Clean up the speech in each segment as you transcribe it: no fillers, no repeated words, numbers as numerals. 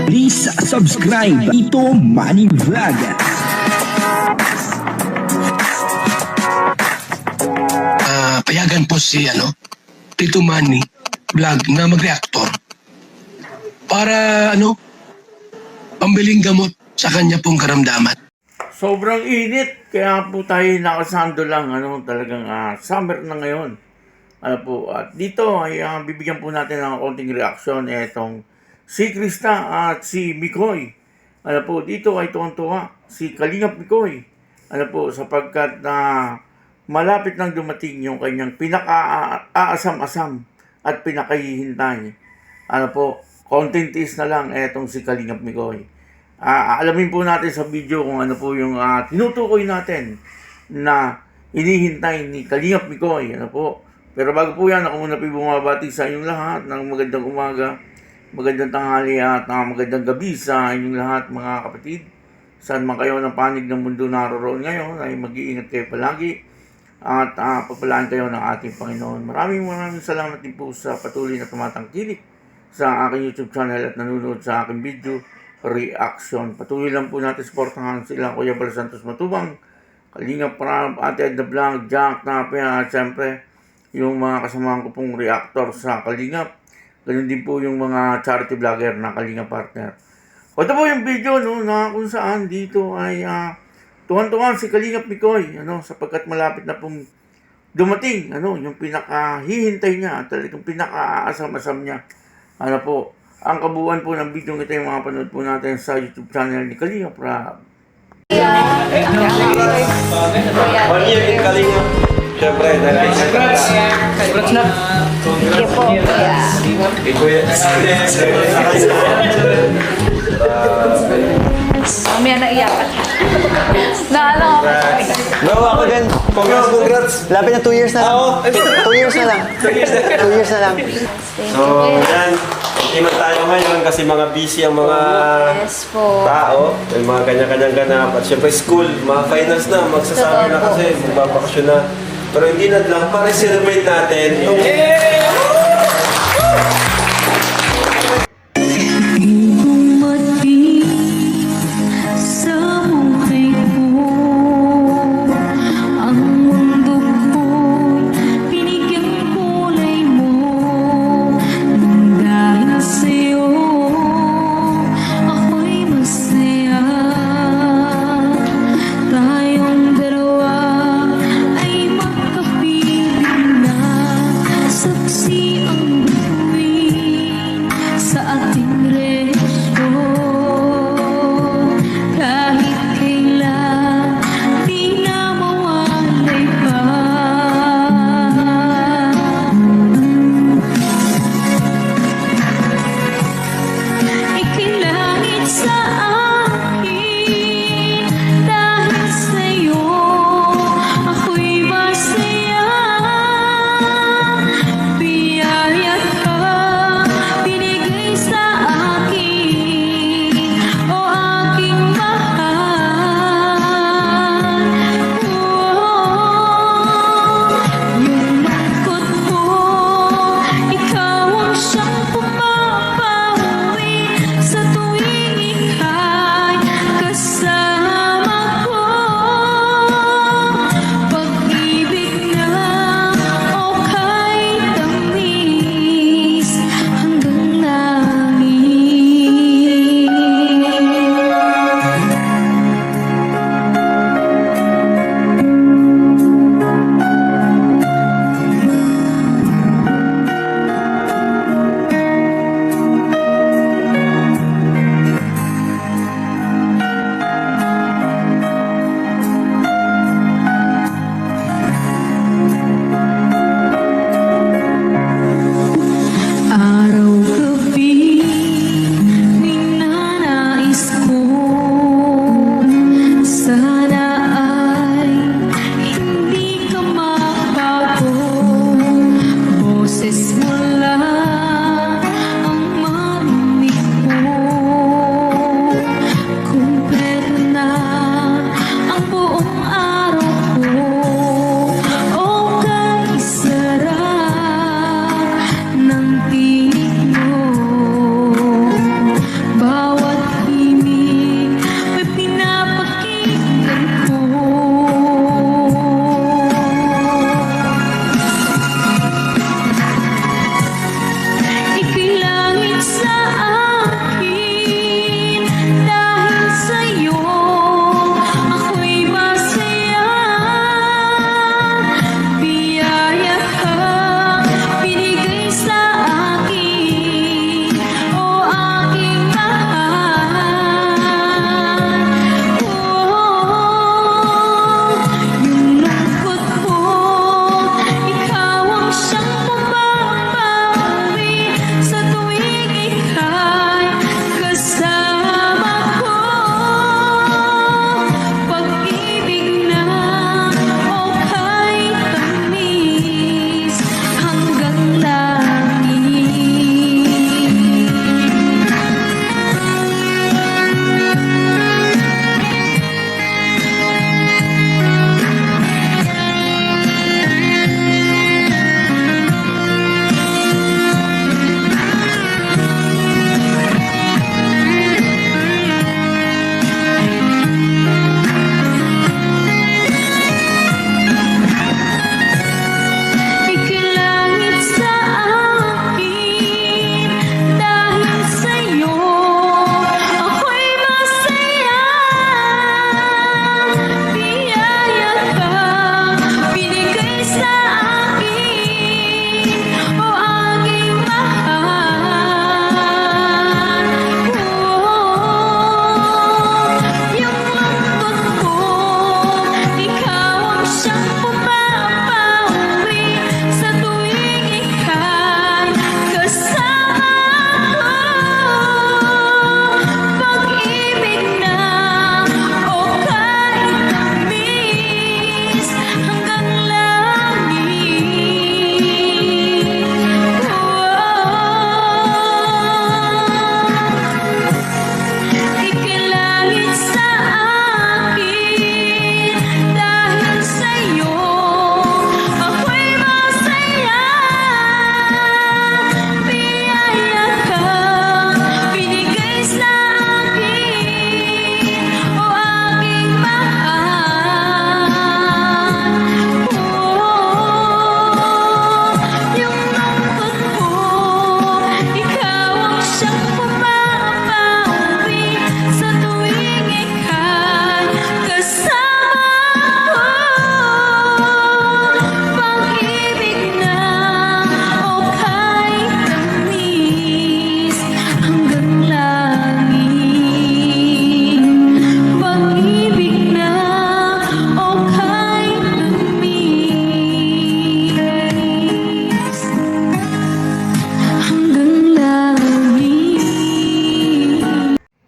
Please subscribe Tito Manny Vlog. Payagan po si Tito Manny Vlog na mag-reactor para pambiling gamot sa kanya pong karamdaman. Sobrang init, kaya po tayo nakasando lang, talagang summer na ngayon. At dito ay bibigyan po natin ng konting reaksyon itong si Krista at si Mikoy. Dito ay tuwang-tuwa si Kalingap Mikoy. Sapagkat malapit nang dumating yung kanyang pinaka-aasam-asam at pinakahihintay. Konting tiis na lang etong si Kalingap Mikoy. Alamin po natin sa video kung ano po yung tinutukoy natin na hinihintay ni Kalingap Mikoy. Pero bago po yan, ako muna po bumabati sa inyong lahat ng magandang umaga, magandang tanghali at magandang gabi sa inyong lahat mga kapatid. Saan man kayo ng panig ng mundo naroroon ngayon ay mag-iingat kayo palagi at papalaan kayo ng ating Panginoon. Maraming salamat din po sa patuloy na tumatangkilik sa aking YouTube channel at nanonood sa aking video reaction. Patuloy lang po natin supportahan sila Kuya Bal Santos Matubang, Kalingap Prab, Ate Edna Blanc, Jack Napia at siyempre yung mga kasamahan ko pong reactor sa Kalingap. Ganun din po yung mga charity vlogger na Kalingap partner. Ito po yung video na kung saan dito ay tuwan-tuwan si Kalingap Mikoy sapagkat malapit na pong dumating yung pinakahihintay niya at talagang pinaka-aasam-asam niya. Ang kabuuan po ng video ito yung mga panood po natin sa YouTube channel ni Kalingap Prab. 1 year in Kalingap. Siyempre, congrats na. Sige po, kuya. Mamaya naiyakan. Bro, ako din. Congrats. Lapit na 2 years na lang. 2 years na lang. 2 years na lang. So, yan. Iman tayo ngayon kasi mga busy ang mga Yes po. tao. May mga kanya-kanyang ganap. At siyempre school, mga finals na. Magsasabi na kasi, magbabakasyon na. Pero hindi na lang, para celebrate natin.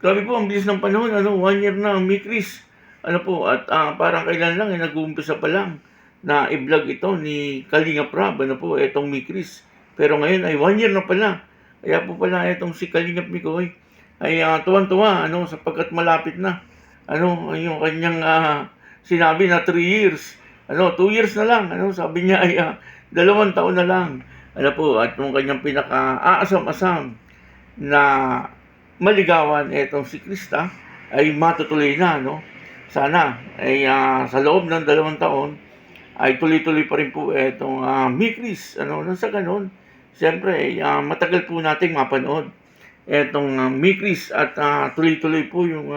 Grabe po, ang bilis ng panahon, 1 year na ang Mikris. At parang kailan lang, nag-uumpisa pa lang na i-vlog ito ni Kalinga Prab, etong Mikris. Pero ngayon ay 1 year na pala. Kaya po pala itong si Kalingap Mikoy ay tuwan-tuwa, sapagkat malapit na. Yung kanyang sinabi na 3 years. 2 years na lang, sabi niya ay 2 taon na lang. At yung kanyang pinaka-aasam-asam na maligawan etong si Krista ay matutuloy na, Sana ay sa loob ng 2 taon ay tuloy-tuloy pa rin po etong Mikris, nang sa ganun. Siyempre, matagal po nating mapanood etong Mikris at tuloy-tuloy po yung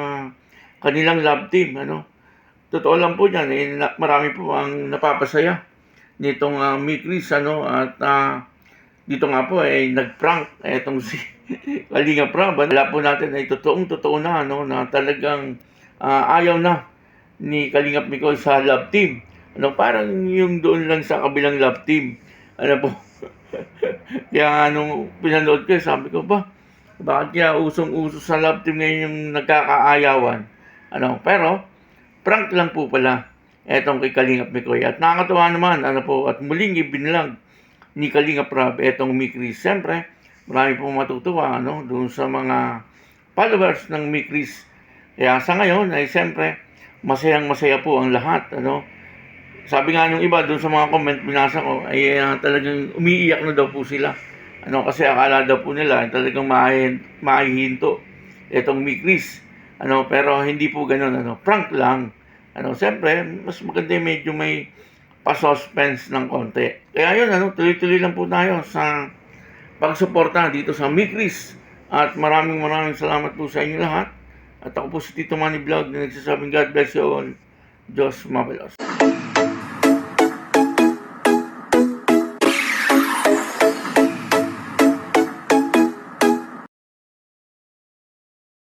kanilang love team, Totoo lang po yan, marami po ang napapasaya nitong Mikris, at dito nga po ay nag-prank etong si Kalinga Prab. Wala po natin ay totoo na, na talagang ayaw na ni Kalingap Mikoy sa love team. Parang yung doon lang sa kabilang love team. Po. Kaya nung pinanood ko, sabi ko ba, bakit kaya usong-uso sa love team ngayon yung nagkakaayawan? Pero, prank lang po pala etong kay Kalingap Mikoy. At nakakatawa naman, at muling ibinlag ni Kalinga Prab etong Mikris. Siyempre, marami pong matutuwa, doon sa mga followers ng Mikris. Kaya sa ngayon, ay siyempre, masayang-masaya po ang lahat, Sabi nga nung iba, doon sa mga comment binasa ko, ay talagang umiiyak na daw po sila. Kasi akala daw po nila, talagang mahihinto etong Mikris. Pero hindi po ganun, prank lang. Siyempre, mas maganda yung medyo may pa-suspense ng konti. Kaya yun, tuloy-tuloy lang po tayo sa pagsuporta dito sa Mikris. At maraming salamat po sa inyo lahat. At ako po si Tito Manny Vlog na nagsasabing God bless you all. Diyos mabalos.